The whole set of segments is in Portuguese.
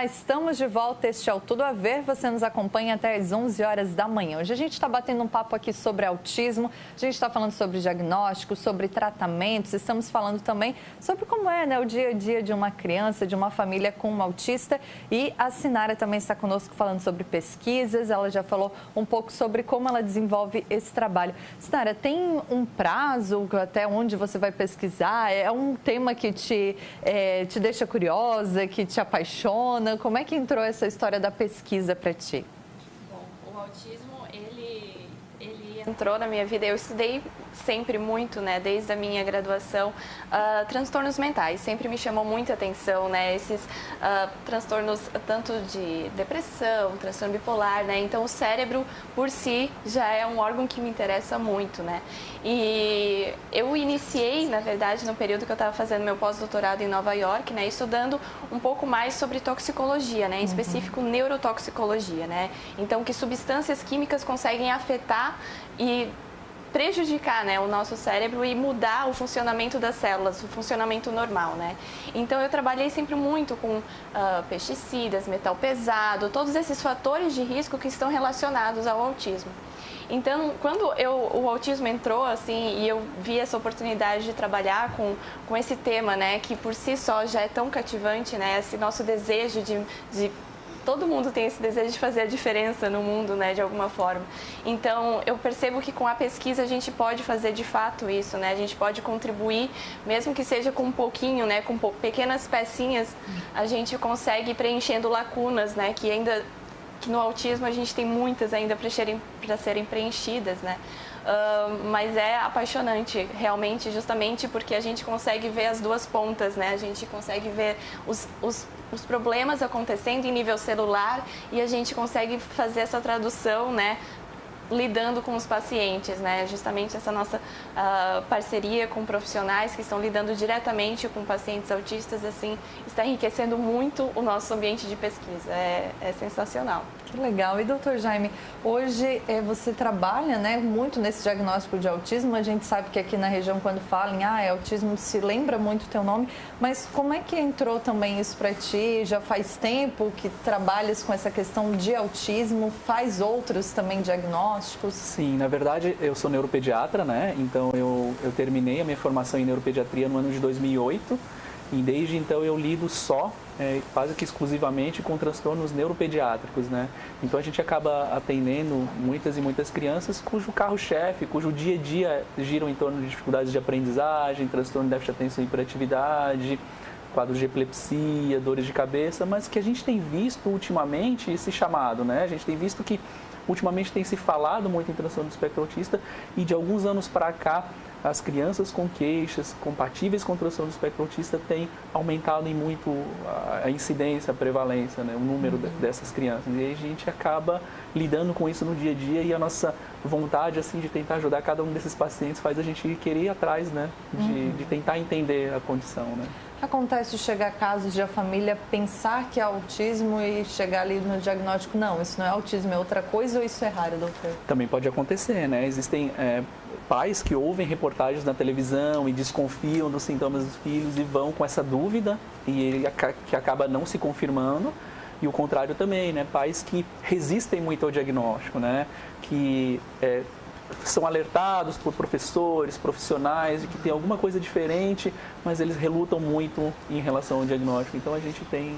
Olá, estamos de volta. Este é o Tudo a Ver. Você nos acompanha até às 11 horas da manhã. Hoje a gente está batendo um papo aqui sobre autismo. A gente está falando sobre diagnóstico, sobre tratamentos. Estamos falando também sobre como é, né, o dia a dia de uma criança, de uma família com um autista. E a Sinara também está conosco falando sobre pesquisas. Ela já falou um pouco sobre como ela desenvolve esse trabalho. Sinara, tem um prazo até onde você vai pesquisar? É um tema que te deixa curiosa, que te apaixona? Como é que entrou essa história da pesquisa para ti? Bom, o autismo, ele entrou na minha vida. Eu estudei sempre muito, né, desde a minha graduação, transtornos mentais. Sempre me chamou muita atenção, né, esses transtornos tanto de depressão, transtorno bipolar, né. Então o cérebro por si já é um órgão que me interessa muito, né. E eu iniciei, na verdade, no período que eu estava fazendo meu pós-doutorado em Nova York, né, estudando um pouco mais sobre toxicologia, né, em específico neurotoxicologia, né. Então que substâncias químicas conseguem afetar e prejudicar, né, o nosso cérebro e mudar o funcionamento das células, o funcionamento normal, né. Então eu trabalhei sempre muito com pesticidas, metal pesado, todos esses fatores de risco que estão relacionados ao autismo. Então, quando o autismo entrou, assim, e eu vi essa oportunidade de trabalhar com esse tema, né, que por si só já é tão cativante, né, esse nosso desejo de todo mundo tem esse desejo de fazer a diferença no mundo, né, de alguma forma. Então, eu percebo que com a pesquisa a gente pode fazer de fato isso, né? A gente pode contribuir, mesmo que seja com um pouquinho, né, com pequenas pecinhas, a gente consegue ir preenchendo lacunas, né, que no autismo a gente tem muitas ainda para serem preenchidas, né? Mas é apaixonante, realmente, justamente porque a gente consegue ver as duas pontas, né? A gente consegue ver os problemas acontecendo em nível celular e a gente consegue fazer essa tradução, né, lidando com os pacientes, né? Justamente essa nossa parceria com profissionais que estão lidando diretamente com pacientes autistas, assim, está enriquecendo muito o nosso ambiente de pesquisa. É sensacional. Que legal. E, doutor Jaime, hoje você trabalha, né, muito nesse diagnóstico de autismo. A gente sabe que aqui na região, quando falam em autismo, se lembra muito o teu nome. Mas como é que entrou também isso para ti? Já faz tempo que trabalhas com essa questão de autismo? Faz outros também diagnósticos? Sim, na verdade, eu sou neuropediatra, né? Então, eu terminei a minha formação em neuropediatria no ano de 2008. E desde então eu lido só, quase que exclusivamente, com transtornos neuropediátricos, né? Então a gente acaba atendendo muitas e muitas crianças cujo carro-chefe, cujo dia a dia giram em torno de dificuldades de aprendizagem, transtorno de déficit de atenção e hiperatividade, quadros de epilepsia, dores de cabeça, mas que a gente tem visto ultimamente esse chamado, né? A gente tem visto que ultimamente tem se falado muito em transtorno do espectro autista e de alguns anos para cá as crianças com queixas compatíveis com transtorno do espectro autista têm aumentado em muito a incidência, a prevalência, né, o número dessas crianças. E aí a gente acaba lidando com isso no dia a dia e a nossa vontade assim de tentar ajudar cada um desses pacientes faz a gente querer ir atrás, né, de tentar entender a condição, né. Acontece de chegar casos de a família pensar que é autismo e chegar ali no diagnóstico, não, isso não é autismo, é outra coisa, ou isso é raro, doutor? Também pode acontecer, né? Existem pais que ouvem reportagens na televisão e desconfiam dos sintomas dos filhos e vão com essa dúvida e ele que acaba não se confirmando. E o contrário também, né? Pais que resistem muito ao diagnóstico, né? Que são alertados por professores, profissionais, de que tem alguma coisa diferente, mas eles relutam muito em relação ao diagnóstico. Então a gente tem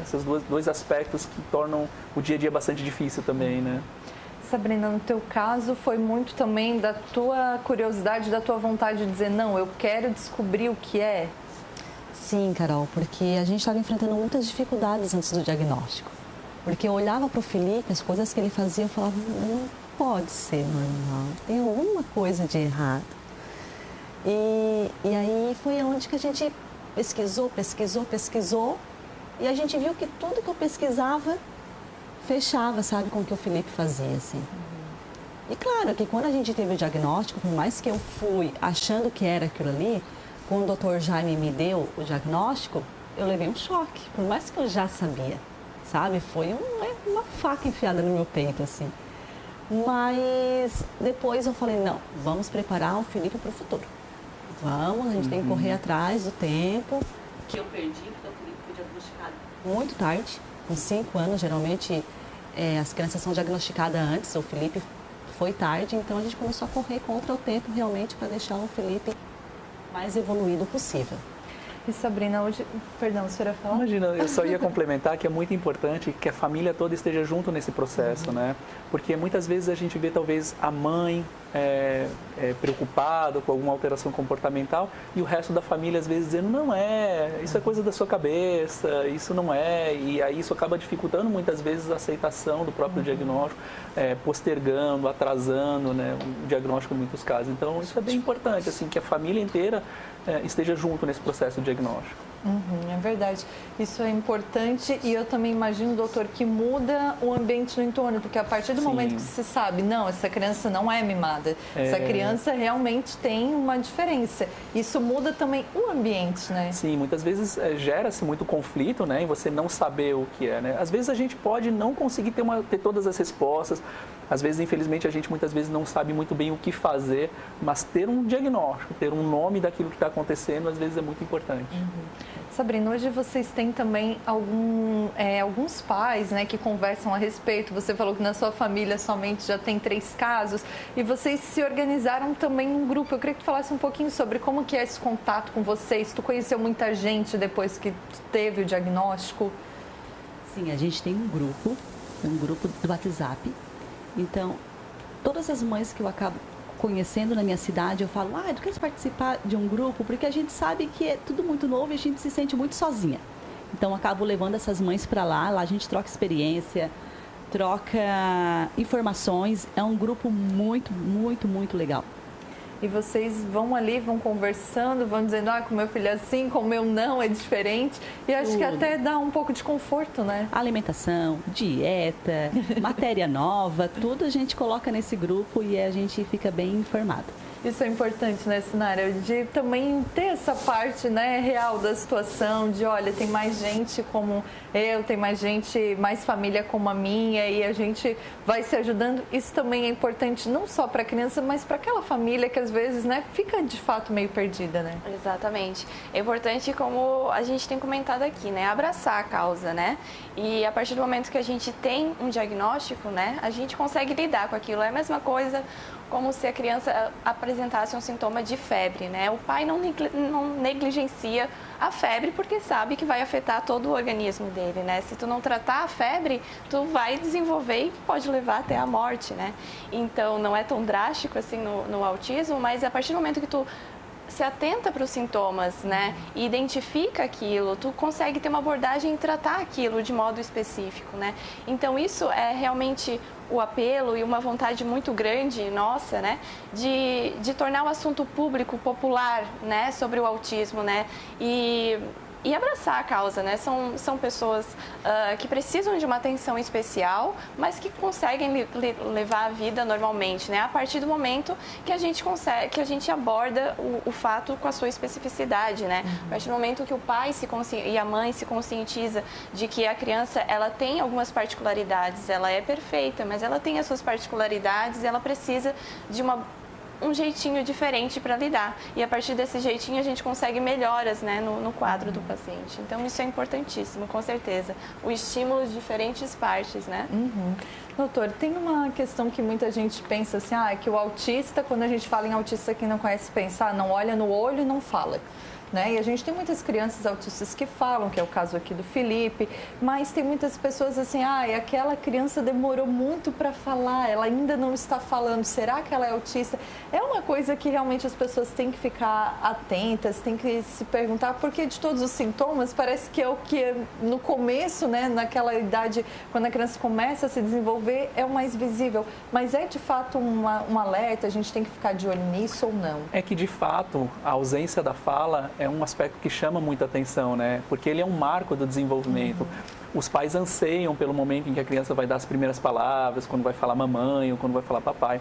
esses dois aspectos que tornam o dia a dia bastante difícil também, né? Sabrina, no teu caso, foi muito também da tua curiosidade, da tua vontade de dizer, não, eu quero descobrir o que é? Sim, Carol, porque a gente estava enfrentando muitas dificuldades antes do diagnóstico. Porque eu olhava para o Felipe, as coisas que ele fazia, eu falava, não pode ser normal, tem alguma coisa de errado. E aí foi onde que a gente pesquisou, e a gente viu que tudo que eu pesquisava fechava, sabe, com o que o Felipe fazia, assim. E claro que quando a gente teve o diagnóstico, por mais que eu fui achando que era aquilo ali, quando o doutor Jaime me deu o diagnóstico, eu levei um choque, por mais que eu já sabia, sabe? Foi uma faca enfiada no meu peito, assim. Mas depois eu falei, não, vamos preparar o Felipe para o futuro. Vamos, a gente tem que correr atrás do tempo. Que eu perdi, porque o Felipe foi diagnosticado muito tarde. Com 5 anos, geralmente, as crianças são diagnosticadas antes, o Felipe foi tarde, então a gente começou a correr contra o tempo realmente para deixar o Felipe mais evoluído possível. E Sabrina, hoje... Perdão, a senhora fala? Imagina, eu só ia complementar que é muito importante que a família toda esteja junto nesse processo, né? Porque muitas vezes a gente vê talvez a mãe preocupada com alguma alteração comportamental e o resto da família às vezes dizendo, não isso é coisa da sua cabeça, isso não é, e aí isso acaba dificultando muitas vezes a aceitação do próprio diagnóstico, postergando, atrasando, né, o diagnóstico em muitos casos. Então isso é bem importante, assim, que a família inteira esteja junto nesse processo diagnóstico. É verdade, isso é importante e eu também imagino, doutor, que muda o ambiente no entorno, porque a partir do momento que se sabe, não, essa criança não é mimada, essa criança realmente tem uma diferença, isso muda também o ambiente, né? Sim, muitas vezes gera-se muito conflito, né, em você não saber o que é, né? Às vezes a gente pode não conseguir ter todas as respostas, às vezes, infelizmente, a gente muitas vezes não sabe muito bem o que fazer, mas ter um diagnóstico, ter um nome daquilo que está acontecendo, às vezes é muito importante. Sabrina, hoje vocês têm também alguns pais, né, que conversam a respeito. Você falou que na sua família somente já tem 3 casos e vocês se organizaram também num grupo. Eu queria que tu falasse um pouquinho sobre como que é esse contato com vocês. Tu conheceu muita gente depois que teve o diagnóstico? Sim, a gente tem um grupo do WhatsApp. Então, todas as mães que eu acabo conhecendo na minha cidade, eu falo, tu queres participar de um grupo? Porque a gente sabe que é tudo muito novo e a gente se sente muito sozinha. Então, eu acabo levando essas mães para lá a gente troca experiência, troca informações. É um grupo muito, muito, muito legal. E vocês vão ali, vão conversando, vão dizendo, com o meu filho é assim, com o meu não, é diferente. E acho que até dá um pouco de conforto, né? Alimentação, dieta, matéria nova, tudo a gente coloca nesse grupo e a gente fica bem informado. Isso é importante, né, Sinara? De também ter essa parte, né, real da situação, de olha, tem mais gente como eu, tem mais gente, mais família como a minha e a gente vai se ajudando. Isso também é importante não só para a criança, mas para aquela família que às vezes, né, fica de fato meio perdida, né? Exatamente. É importante, como a gente tem comentado aqui, né, abraçar a causa, né? E a partir do momento que a gente tem um diagnóstico, né, a gente consegue lidar com aquilo. É a mesma coisa como se a criança apresentasse um sintoma de febre, né? O pai não negligencia a febre porque sabe que vai afetar todo o organismo dele, né? Se tu não tratar a febre, tu vai desenvolver e pode levar até a morte, né? Então, não é tão drástico assim no autismo, mas a partir do momento que tu se atenta para os sintomas, né, e identifica aquilo, tu consegue ter uma abordagem e tratar aquilo de modo específico, né? Então, isso é realmente o apelo e uma vontade muito grande nossa, né, de tornar o assunto público, popular, né, sobre o autismo, né, e abraçar a causa, né? São pessoas que precisam de uma atenção especial, mas que conseguem levar a vida normalmente, né? A partir do momento que a gente aborda o fato com a sua especificidade, né? A partir do momento que o pai e a mãe se conscientiza de que a criança, ela tem algumas particularidades, ela é perfeita, mas ela tem as suas particularidades e ela precisa de um jeitinho diferente para lidar. E a partir desse jeitinho a gente consegue melhoras, né, no quadro do paciente. Então isso é importantíssimo, com certeza. O estímulo de diferentes partes, né? Doutor, tem uma questão que muita gente pensa assim, que o autista, quando a gente fala em autista, quem não conhece, pensa, não olha no olho e não fala. Né? E a gente tem muitas crianças autistas que falam, que é o caso aqui do Felipe, mas tem muitas pessoas assim, aquela criança demorou muito para falar, ela ainda não está falando, será que ela é autista? É uma coisa que realmente as pessoas têm que ficar atentas, têm que se perguntar, porque de todos os sintomas, parece que é o que no começo, né, naquela idade, quando a criança começa a se desenvolver, é o mais visível, mas é de fato um alerta, a gente tem que ficar de olho nisso ou não? É que de fato a ausência da fala é um aspecto que chama muita atenção, né? Porque ele é um marco do desenvolvimento. Os pais anseiam pelo momento em que a criança vai dar as primeiras palavras, quando vai falar mamãe ou quando vai falar papai.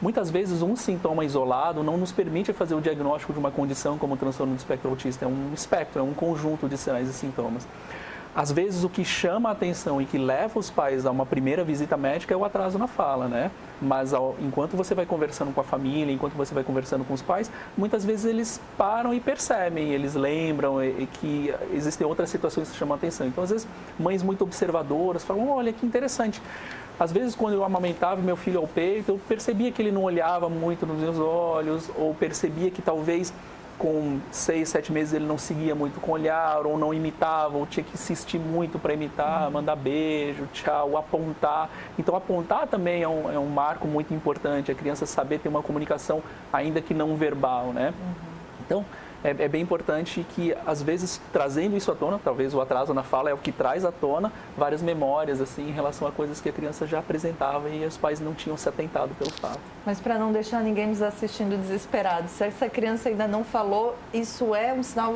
Muitas vezes um sintoma isolado não nos permite fazer o diagnóstico de uma condição como o transtorno do espectro autista. É um espectro, é um conjunto de sinais e sintomas. Às vezes o que chama a atenção e que leva os pais a uma primeira visita médica é o atraso na fala, né? Mas enquanto você vai conversando com a família, enquanto você vai conversando com os pais, muitas vezes eles param e percebem, eles lembram que existem outras situações que chamam a atenção. Então, às vezes, mães muito observadoras falam, olha, que interessante. Às vezes, quando eu amamentava meu filho ao peito, eu percebia que ele não olhava muito nos meus olhos, ou percebia que talvez com 6, 7 meses ele não seguia muito com o olhar, ou não imitava, ou tinha que insistir muito para imitar, mandar beijo, tchau, apontar. Então, apontar também é um marco muito importante, a criança saber ter uma comunicação ainda que não verbal, né? Então, é bem importante que, às vezes, trazendo isso à tona, talvez o atraso na fala é o que traz à tona várias memórias, assim, em relação a coisas que a criança já apresentava e os pais não tinham se atentado pelo fato. Mas para não deixar ninguém nos assistindo desesperado, se essa criança ainda não falou, isso é um sinal...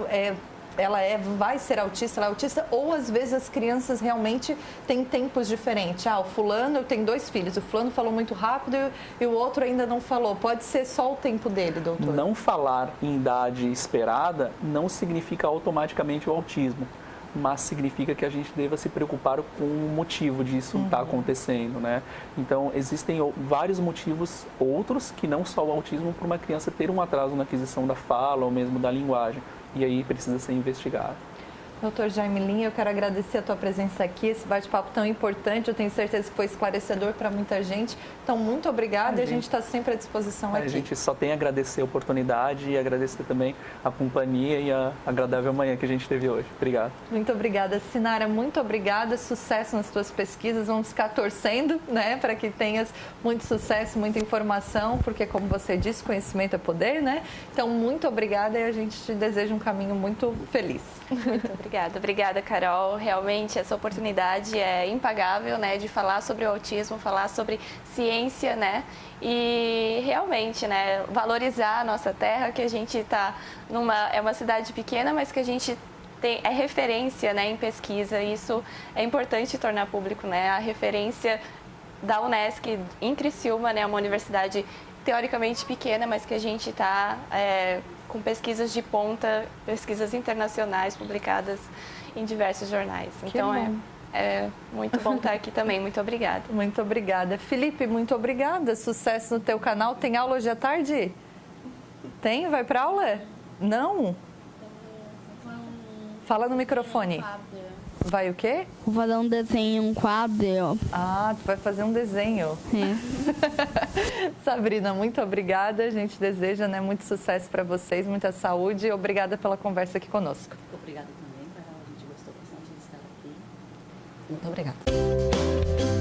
vai ser autista, ela é autista, ou às vezes as crianças realmente têm tempos diferentes. O fulano, eu tenho 2 filhos, o fulano falou muito rápido e o outro ainda não falou. Pode ser só o tempo dele, doutor? Não falar em idade esperada não significa automaticamente o autismo, mas significa que a gente deva se preocupar com o motivo disso estar acontecendo, né? Então, existem vários motivos outros que não só o autismo para uma criança ter um atraso na aquisição da fala ou mesmo da linguagem. E aí precisa ser investigado. Doutor Jaime Lima, eu quero agradecer a tua presença aqui, esse bate-papo tão importante, eu tenho certeza que foi esclarecedor para muita gente. Então, muito obrigada e a gente está sempre à disposição aqui. A gente só tem a agradecer a oportunidade e agradecer também a companhia e a agradável manhã que a gente teve hoje. Obrigado. Muito obrigada, Sinara, muito obrigada, sucesso nas tuas pesquisas, vamos ficar torcendo, né, para que tenhas muito sucesso, muita informação, porque como você disse, conhecimento é poder, né? Então, muito obrigada e a gente te deseja um caminho muito feliz. Muito obrigada, Carol. Realmente essa oportunidade é impagável, né, de falar sobre o autismo, falar sobre ciência, né, e realmente, né, valorizar a nossa terra, que a gente está é uma cidade pequena, mas que a gente é referência, né, em pesquisa. Isso é importante tornar público, né, a referência da Unesc em Criciúma, né, uma universidade teoricamente pequena, mas que a gente está com pesquisas de ponta, pesquisas internacionais publicadas em diversos jornais. Então é muito bom estar aqui também. Muito obrigada. Muito obrigada. Felipe, muito obrigada. Sucesso no teu canal. Tem aula hoje à tarde? Tem? Vai para aula? Não? Fala no microfone. Vai o quê? Vou fazer um desenho, um quadro. Ah, tu vai fazer um desenho. Sabrina, muito obrigada. A gente deseja, né, muito sucesso para vocês, muita saúde e obrigada pela conversa aqui conosco. Obrigada também, Carol. A gente gostou bastante de estar aqui. Muito obrigada.